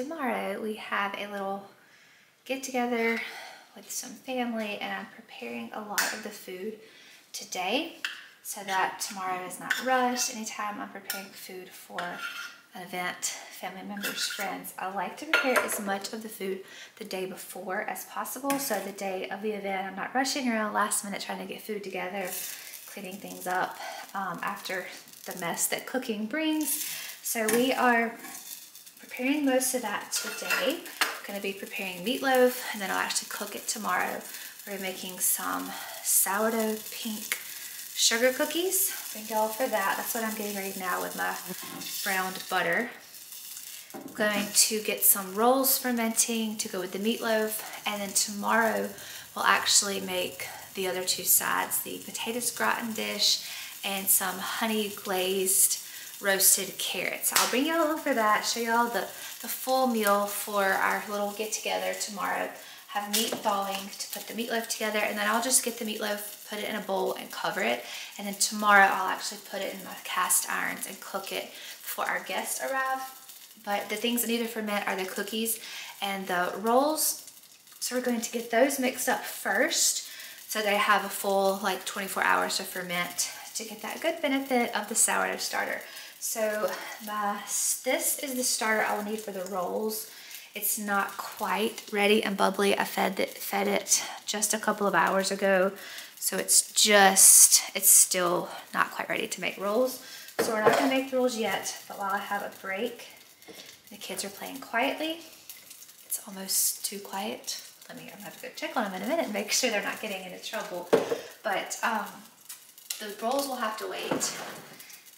tomorrow we have a little get together with some family, and I'm preparing a lot of the food today so that tomorrow is not rushed. Anytime I'm preparing food for an event, family members, friends, I like to prepare as much of the food the day before as possible, so the day of the event I'm not rushing around last minute trying to get food together, cleaning things up after the mess that cooking brings. So we are preparing most of that today. I'm going to be preparing meatloaf, and then I'll actually cook it tomorrow. We're making some sourdough pink sugar cookies. Thank y'all for that. That's what I'm getting ready now with my browned butter. I'm going to get some rolls fermenting to go with the meatloaf, and then tomorrow we'll actually make the other two sides, the potatoes gratin dish and some honey glazed roasted carrots. I'll bring y'all along for that, show y'all the full meal for our little get together tomorrow. Have meat thawing to put the meatloaf together, and then I'll just get the meatloaf, put it in a bowl and cover it, and then tomorrow I'll actually put it in my cast irons and cook it before our guests arrive. But the things that need to ferment are the cookies and the rolls, so we're going to get those mixed up first so they have a full like 24 hours to ferment to get that good benefit of the sourdough starter. So this is the starter I will need for the rolls. It's not quite ready and bubbly. I fed it just a couple of hours ago, so it's still not quite ready to make rolls. So we're not gonna make the rolls yet, but while I have a break, the kids are playing quietly. It's almost too quiet. I'm gonna have to go check on them in a minute and make sure they're not getting into trouble. But the rolls will have to wait.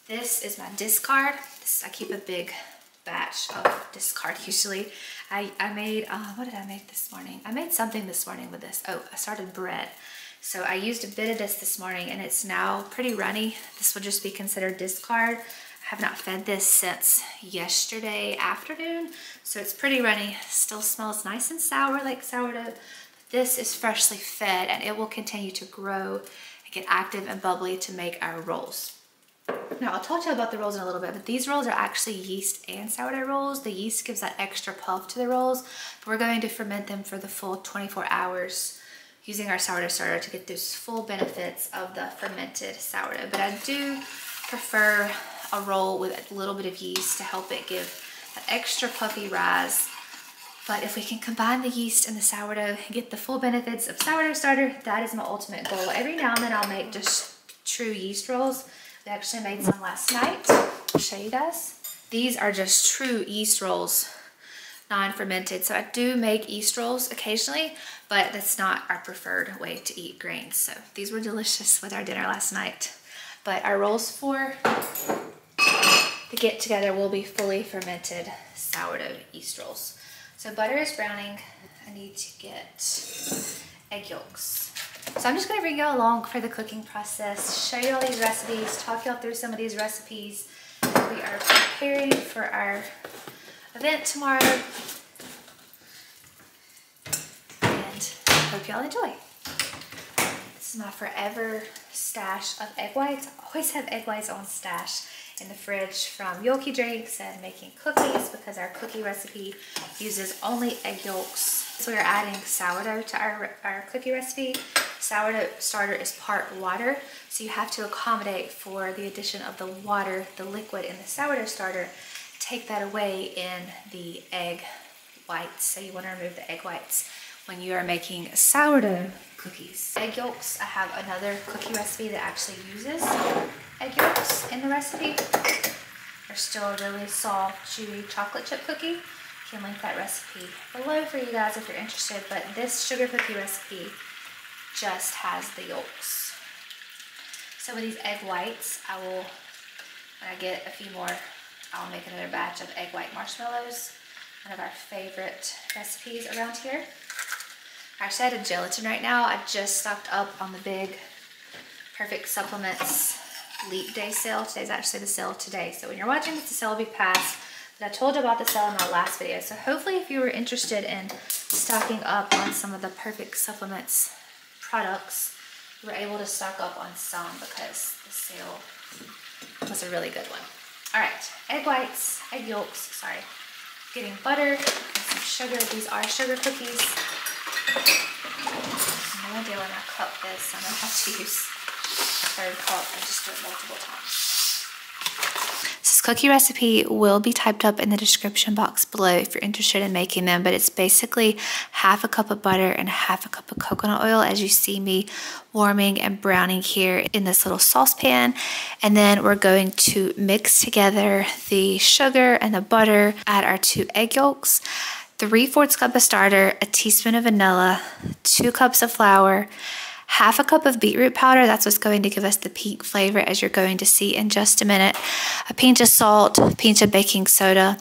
This is my discard. I keep a big batch of discard usually. I made, what did I make this morning? I made something this morning with this. Oh, I started bread. So I used a bit of this morning, and it's now pretty runny. This would just be considered discard. I have not fed this since yesterday afternoon, so it's pretty runny. Still smells nice and sour like sourdough. This is freshly fed, and it will continue to grow and get active and bubbly to make our rolls. Now, I'll talk to you about the rolls in a little bit, but these rolls are actually yeast and sourdough rolls. The yeast gives that extra puff to the rolls, but we're going to ferment them for the full 24 hours using our sourdough starter to get those full benefits of the fermented sourdough. But I do prefer a roll with a little bit of yeast to help it give that extra puffy rise. But if we can combine the yeast and the sourdough and get the full benefits of sourdough starter, that is my ultimate goal. Every now and then I'll make just true yeast rolls. I actually made some last night. I'll show you guys. These are just true yeast rolls, non-fermented. So I do make yeast rolls occasionally, but that's not our preferred way to eat grains. So these were delicious with our dinner last night. But our rolls for the get together will be fully fermented sourdough yeast rolls. So butter is browning. I need to get egg yolks. So I'm just going to bring y'all along for the cooking process, show you all these recipes, talk y'all through some of these recipes we are preparing for our event tomorrow, and hope y'all enjoy. This is my forever stash of egg whites. I always have egg whites on stash in the fridge from yolky drinks and making cookies, because our cookie recipe uses only egg yolks. So we're adding sourdough to our cookie recipe. Sourdough starter is part water, so you have to accommodate for the addition of the water, the liquid in the sourdough starter. Take that away in the egg whites. So you want to remove the egg whites when you are making sourdough cookies. Egg yolks, I have another cookie recipe that actually uses egg yolks in the recipe. They're still a really soft, chewy chocolate chip cookie. I can link that recipe below for you guys if you're interested, but this sugar cookie recipe just has the yolks. So with these egg whites, I will, when I get a few more, I'll make another batch of egg white marshmallows, one of our favorite recipes around here. I actually had a gelatin right now. I just stocked up on the big Perfect Supplements Leap Day sale. Today's actually the sale today. So when you're watching this, the sale will be past. But I told you about the sale in my last video. So hopefully if you were interested in stocking up on some of the Perfect Supplements products, you were able to stock up on some because the sale was a really good one. All right, egg whites, egg yolks, sorry. getting butter and some sugar. These are sugar cookies. No idea when my cup is, so I'm gonna have to use a third cup and just do it multiple times. This cookie recipe will be typed up in the description box below if you're interested in making them, but it's basically half a cup of butter and half a cup of coconut oil, as you see me warming and browning here in this little saucepan. And then we're going to mix together the sugar and the butter, add our 2 egg yolks, 3/4 cup of starter, a teaspoon of vanilla, 2 cups of flour, half a cup of beetroot powder. That's what's going to give us the pink flavor, as you're going to see in just a minute. A pinch of salt, a pinch of baking soda,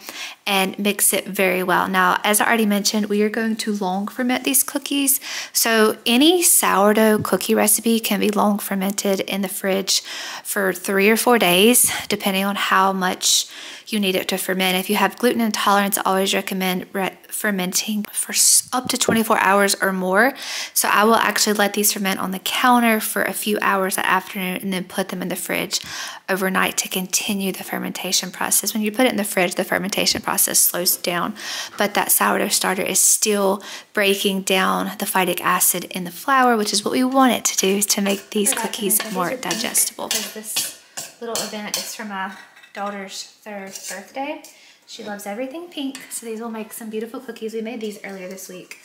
and mix it very well. Now, as I already mentioned, we are going to long ferment these cookies. So any sourdough cookie recipe can be long fermented in the fridge for 3 or 4 days, depending on how much you need it to ferment. If you have gluten intolerance, I always recommend fermenting for up to 24 hours or more. So I will actually let these ferment on the counter for a few hours that afternoon and then put them in the fridge overnight to continue the fermentation process. When you put it in the fridge, the fermentation process slows down, but that sourdough starter is still breaking down the phytic acid in the flour, which is what we want it to do to make these cookies more digestible. This little event is for my daughter's 3rd birthday. She loves everything pink, so these will make some beautiful cookies. We made these earlier this week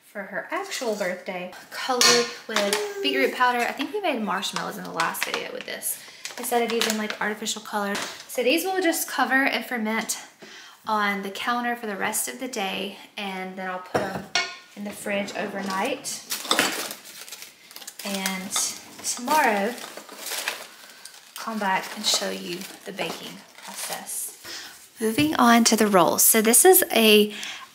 for her actual birthday. Colored with beetroot powder. I think we made marshmallows in the last video with this, instead of using like artificial color. So these will just cover and ferment on the counter for the rest of the day, and then I'll put them in the fridge overnight. And tomorrow, come back and show you the baking process. Moving on to the rolls. So this is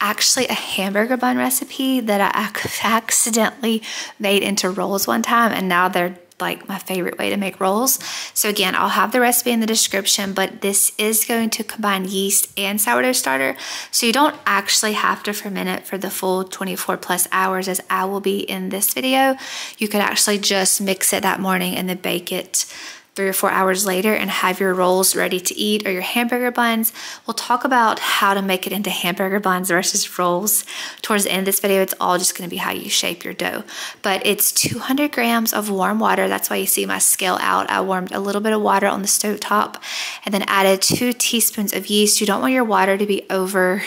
actually a hamburger bun recipe that I accidentally made into rolls one time, and now they're like my favorite way to make rolls. So again, I'll have the recipe in the description, but this is going to combine yeast and sourdough starter. So you don't actually have to ferment it for the full 24+ hours as I will be in this video. You could actually just mix it that morning and then bake it 3 or 4 hours later and have your rolls ready to eat, or your hamburger buns. We'll talk about how to make it into hamburger buns versus rolls towards the end of this video. It's all just going to be how you shape your dough. But it's 200 grams of warm water. That's why you see my scale out. I warmed a little bit of water on the stove top and then added 2 teaspoons of yeast. You don't want your water to be over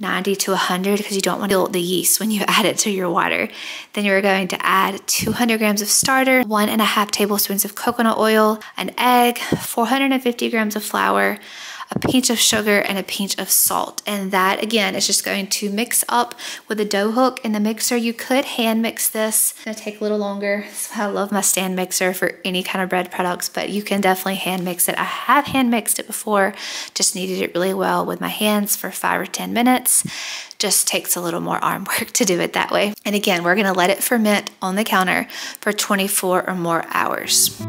90 to 100 because you don't want to kill the yeast when you add it to your water. Then you're going to add 200 grams of starter, 1.5 tablespoons of coconut oil, an egg, 450 grams of flour, a pinch of sugar, and a pinch of salt. And that again is just going to mix up with a dough hook in the mixer. You could hand mix this. It's gonna take a little longer. So I love my stand mixer for any kind of bread products, but you can definitely hand mix it. I have hand mixed it before, just kneaded it really well with my hands for 5 or 10 minutes. Just takes a little more arm work to do it that way. And again, we're gonna let it ferment on the counter for 24 or more hours.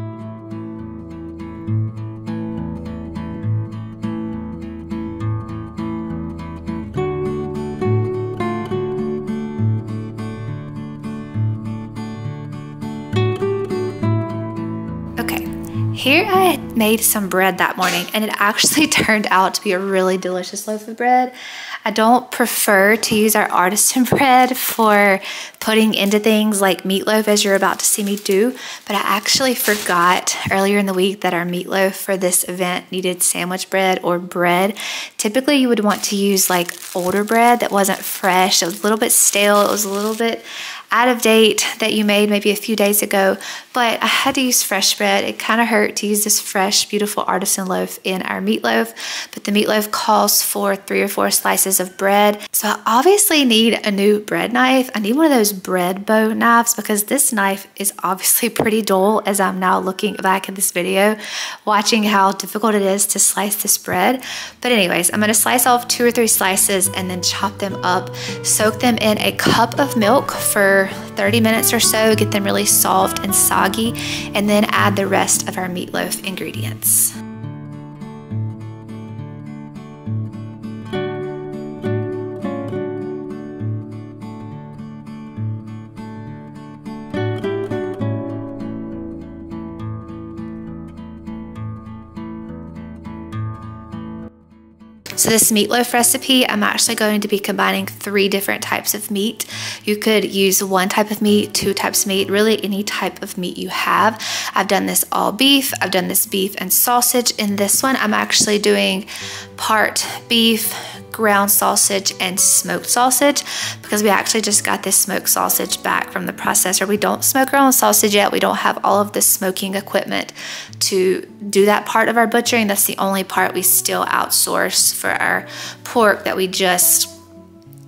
Here I made some bread that morning, and it actually turned out to be a really delicious loaf of bread. I don't prefer to use our artisan bread for putting into things like meatloaf, as you're about to see me do, but I actually forgot earlier in the week that our meatloaf for this event needed sandwich bread or bread. Typically you would want to use like older bread that wasn't fresh. It was a little bit stale. It was a little bit out of date that you made maybe a few days ago, but I had to use fresh bread. It kind of hurt to use this fresh, beautiful artisan loaf in our meatloaf, but the meatloaf calls for 3 or 4 slices of bread. So I obviously need a new bread knife. I need one of those bread bow knives because this knife is obviously pretty dull as I'm now looking back at this video, watching how difficult it is to slice this bread. But anyways, I'm gonna slice off 2 or 3 slices and then chop them up, soak them in a cup of milk for 30 minutes or so, get them really soft and soggy, and then add the rest of our meatloaf ingredients. So this meatloaf recipe, I'm actually going to be combining 3 different types of meat. You could use 1 type of meat, 2 types of meat, really any type of meat you have. I've done this all beef, I've done this beef and sausage. In this one, I'm actually doing part beef, ground sausage, and smoked sausage, because we actually just got this smoked sausage back from the processor. We don't smoke our own sausage yet. We don't have all of the smoking equipment to do that part of our butchering. That's the only part we still outsource for our pork that we just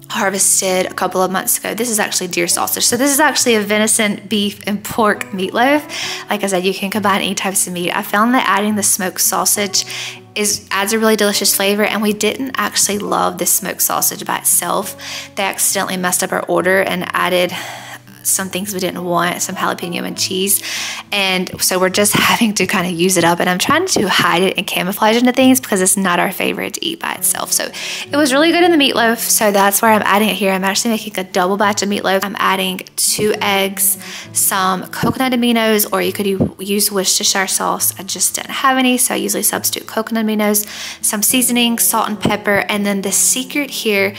harvested a couple of months ago. This is actually deer sausage. So this is actually a venison, beef, and pork meatloaf. Like I said, you can combine any types of meat. I found that adding the smoked sausage adds a really delicious flavor, and we didn't actually love the smoked sausage by itself. They accidentally messed up our order and added some things we didn't want, some jalapeno and cheese, and so we're just having to kind of use it up, and I'm trying to hide it and camouflage into things because it's not our favorite to eat by itself. So it was really good in the meatloaf, so that's where I'm adding it here. I'm actually making a double batch of meatloaf. I'm adding 2 eggs, some coconut aminos, or you could use Worcestershire sauce. I just didn't have any, so I usually substitute coconut aminos, some seasoning, salt and pepper, and then the secret here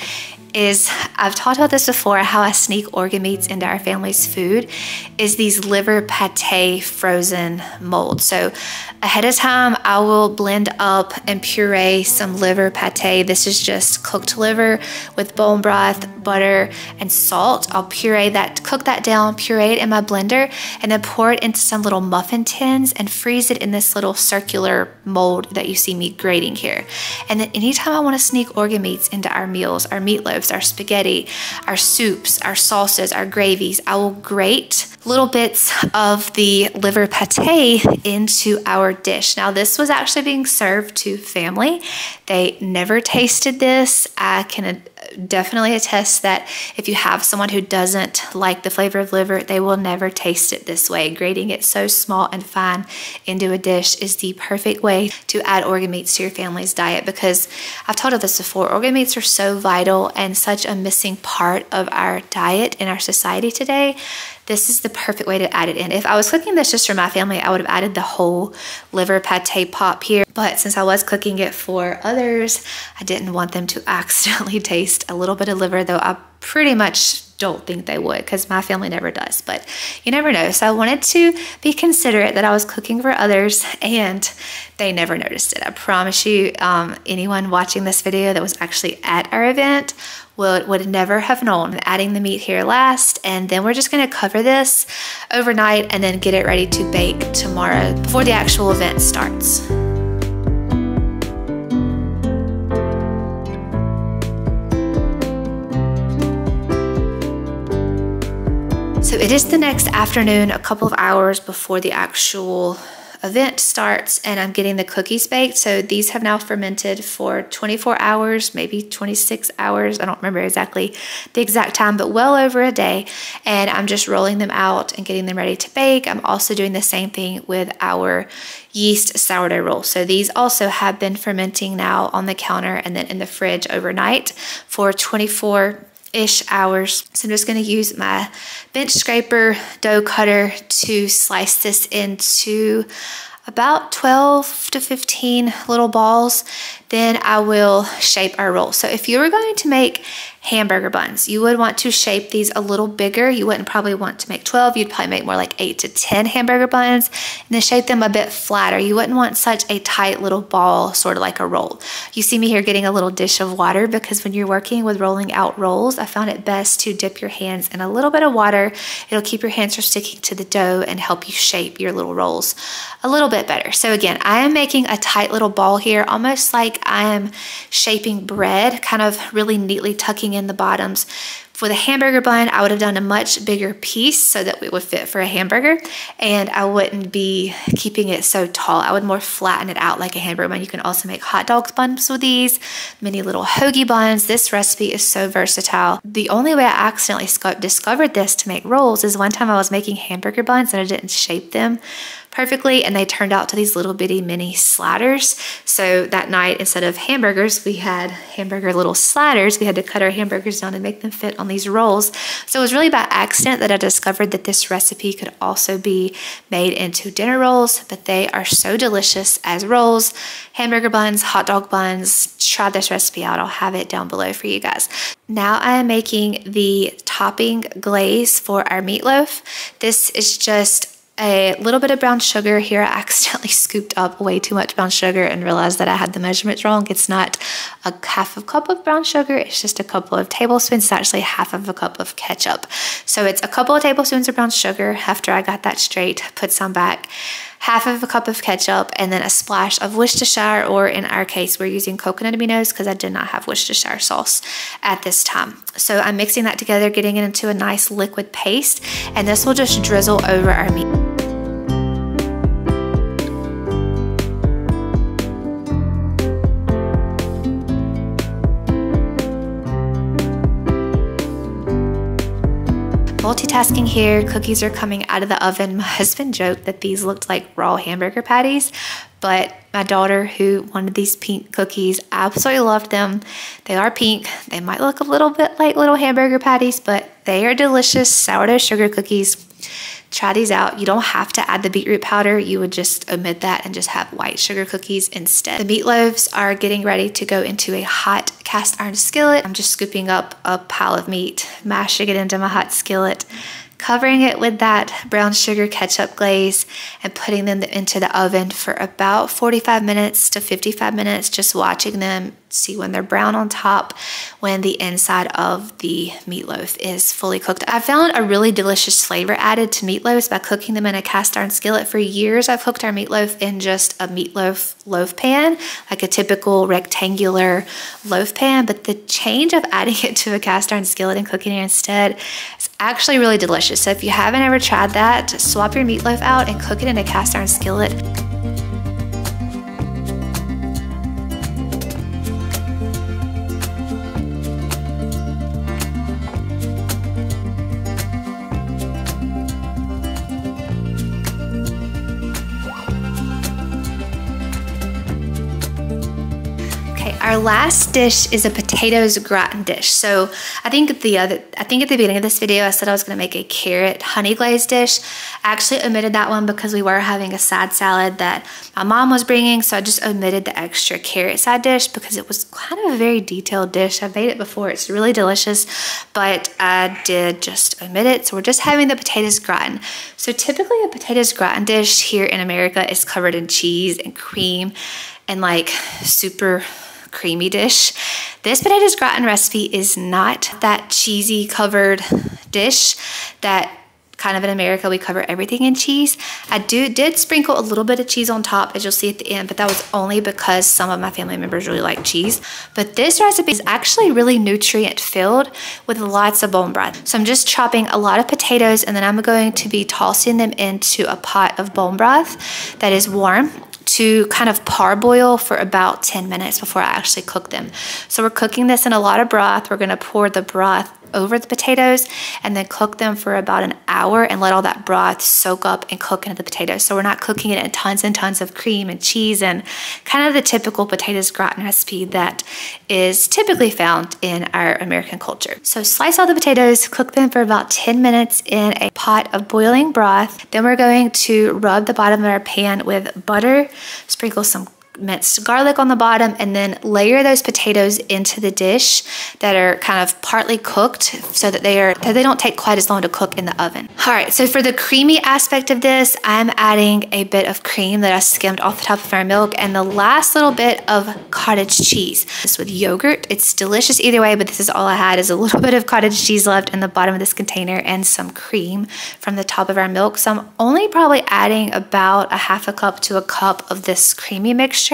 is, I've talked about this before, how I sneak organ meats into our family's food, is these liver pate frozen molds. So ahead of time, I will blend up and puree some liver pate. This is just cooked liver with bone broth, butter, and salt. I'll puree that, cook that down, puree it in my blender, and then pour it into some little muffin tins and freeze it in this little circular mold that you see me grating here. And then anytime I want to sneak organ meats into our meals, our meatloaf, our spaghetti, our soups, our salsas, our gravies, I will grate little bits of the liver pate into our dish. Now, this was actually being served to family. They never tasted this. I can definitely attest that if you have someone who doesn't like the flavor of liver, they will never taste it this way. Grating it so small and fine into a dish is the perfect way to add organ meats to your family's diet, because I've told you this before, organ meats are so vital and such a missing part of our diet in our society today. This is the perfect way to add it in. If I was cooking this just for my family, I would have added the whole liver pate pop here. But since I was cooking it for others, I didn't want them to accidentally taste a little bit of liver, though I pretty much don't think they would, because my family never does, but you never know. So I wanted to be considerate that I was cooking for others, and they never noticed it. I promise you, anyone watching this video that was actually at our event would never have known. I'm adding the meat here last, and then we're just gonna cover this overnight and then get it ready to bake tomorrow before the actual event starts. So it is the next afternoon, a couple of hours before the actual event starts, and I'm getting the cookies baked. So these have now fermented for 24 hours, maybe 26 hours. I don't remember exactly the exact time, but well over a day. And I'm just rolling them out and getting them ready to bake. I'm also doing the same thing with our yeast sourdough roll. So these also have been fermenting now on the counter and then in the fridge overnight for 24-ish hours. So I'm just going to use my bench scraper dough cutter to slice this into about 12 to 15 little balls. Then I will shape our roll. So if you were going to make hamburger buns, you would want to shape these a little bigger. You wouldn't probably want to make 12. You'd probably make more like 8 to 10 hamburger buns, and then shape them a bit flatter. You wouldn't want such a tight little ball, sort of like a roll. You see me here getting a little dish of water, because when you're working with rolling out rolls, I found it best to dip your hands in a little bit of water. It'll keep your hands from sticking to the dough and help you shape your little rolls a little bit better. So again, I am making a tight little ball here, almost like I am shaping bread, kind of really neatly tucking in the bottoms. For the hamburger bun, I would have done a much bigger piece so that it would fit for a hamburger, and I wouldn't be keeping it so tall. I would more flatten it out like a hamburger bun. You can also make hot dog buns with these, mini little hoagie buns. This recipe is so versatile. The only way I accidentally discovered this to make rolls is one time I was making hamburger buns and I didn't shape them perfectly, and they turned out to these little bitty mini sliders. So that night, instead of hamburgers, we had hamburger little sliders. We had to cut our hamburgers down and make them fit on these rolls. So it was really by accident that I discovered that this recipe could also be made into dinner rolls, but they are so delicious as rolls, hamburger buns, hot dog buns. Try this recipe out. I'll have it down below for you guys. Now I am making the topping glaze for our meatloaf. This is just a little bit of brown sugar. Here I accidentally scooped up way too much brown sugar and realized that I had the measurements wrong. It's not a half a cup of brown sugar, it's just a couple of tablespoons. It's actually half of a cup of ketchup. So it's a couple of tablespoons of brown sugar. After I got that straight, put some back, half of a cup of ketchup, and then a splash of Worcestershire, or in our case, we're using coconut aminos because I did not have Worcestershire sauce at this time. So I'm mixing that together, getting it into a nice liquid paste, and this will just drizzle over our meat. Multitasking here, cookies are coming out of the oven. My husband joked that these looked like raw hamburger patties, but my daughter, who wanted these pink cookies, absolutely loved them. They are pink. They might look a little bit like little hamburger patties, but they are delicious sourdough sugar cookies. Try these out. You don't have to add the beetroot powder. You would just omit that and just have white sugar cookies instead. The meatloaves are getting ready to go into a hot cast iron skillet. I'm just scooping up a pile of meat, mashing it into my hot skillet, covering it with that brown sugar ketchup glaze, and putting them into the oven for about 45 minutes to 55 minutes, just watching them, see when they're brown on top, when the inside of the meatloaf is fully cooked. I found a really delicious flavor added to meatloaves by cooking them in a cast iron skillet. For years, I've cooked our meatloaf in just a meatloaf loaf pan, like a typical rectangular loaf pan, but the change of adding it to a cast iron skillet and cooking it instead is actually really delicious. So if you haven't ever tried that, swap your meatloaf out and cook it in a cast iron skillet. Our last dish is a potatoes gratin dish. So I think at the beginning of this video I said I was going to make a carrot honey glazed dish. I actually omitted that one because we were having a side salad that my mom was bringing, so I just omitted the extra carrot side dish because it was kind of a very detailed dish. I've made it before, it's really delicious, but I did just omit it. So we're just having the potatoes gratin. So typically a potatoes gratin dish here in America is covered in cheese and cream and like super creamy dish. This potatoes gratin recipe is not that cheesy covered dish that kind of in America we cover everything in cheese. I did sprinkle a little bit of cheese on top, as you'll see at the end, but that was only because some of my family members really like cheese. But this recipe is actually really nutrient filled with lots of bone broth. So I'm just chopping a lot of potatoes, and then I'm going to be tossing them into a pot of bone broth that is warm to kind of parboil for about 10 minutes before I actually cook them. So we're cooking this in a lot of broth. We're gonna pour the broth over the potatoes and then cook them for about an hour and let all that broth soak up and cook into the potatoes. So we're not cooking it in tons and tons of cream and cheese and kind of the typical potatoes gratin recipe that is typically found in our American culture. So slice all the potatoes, cook them for about 10 minutes in a pot of boiling broth. Then we're going to rub the bottom of our pan with butter, sprinkle some minced garlic on the bottom, and then layer those potatoes into the dish that are kind of partly cooked so that they don't take quite as long to cook in the oven. All right, so for the creamy aspect of this, I'm adding a bit of cream that I skimmed off the top of our milk and the last little bit of cottage cheese. This with yogurt. It's delicious either way, but this is all I had, is a little bit of cottage cheese left in the bottom of this container and some cream from the top of our milk. So I'm only probably adding about a half a cup to a cup of this creamy mixture,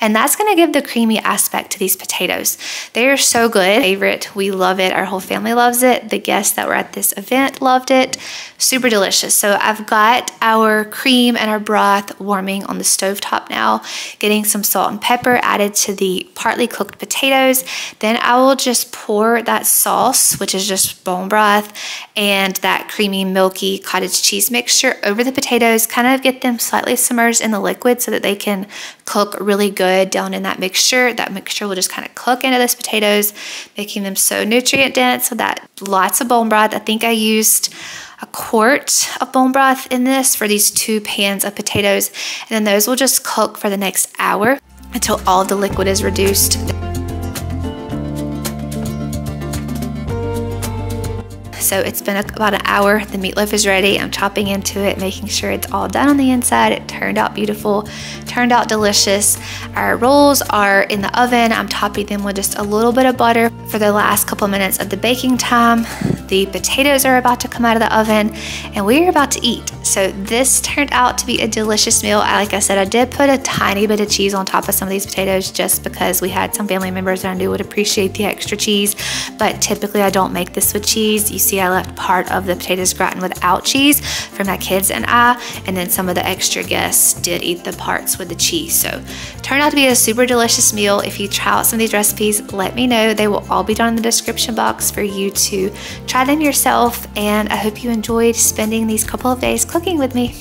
and that's going to give the creamy aspect to these potatoes. They are so good. Favorite. We love it. Our whole family loves it. The guests that were at this event loved it. Super delicious. So I've got our cream and our broth warming on the stovetop now, getting some salt and pepper added to the partly cooked potatoes. Then I will just pour that sauce, which is just bone broth, and that creamy, milky cottage cheese mixture over the potatoes, kind of get them slightly submerged in the liquid so that they can cook cook really good down in that mixture. That mixture will just kind of cook into those potatoes, making them so nutrient dense with that lots of bone broth. I think I used a quart of bone broth in this for these 2 pans of potatoes. And then those will just cook for the next hour until all of the liquid is reduced. So it's been about an hour. The meatloaf is ready. I'm chopping into it, making sure it's all done on the inside. It turned out beautiful, turned out delicious. Our rolls are in the oven. I'm topping them with just a little bit of butter for the last couple minutes of the baking time. The potatoes are about to come out of the oven and we're about to eat. So this turned out to be a delicious meal. Like I said, I did put a tiny bit of cheese on top of some of these potatoes just because we had some family members that I knew would appreciate the extra cheese, but typically I don't make this with cheese. You see I left part of the potatoes gratin without cheese for my kids and I, and then some of the extra guests did eat the parts with the cheese. So turned out to be a super delicious meal. If you try out some of these recipes, let me know. They will all be down in the description box for you to try them yourself, and I hope you enjoyed spending these couple of days cooking with me.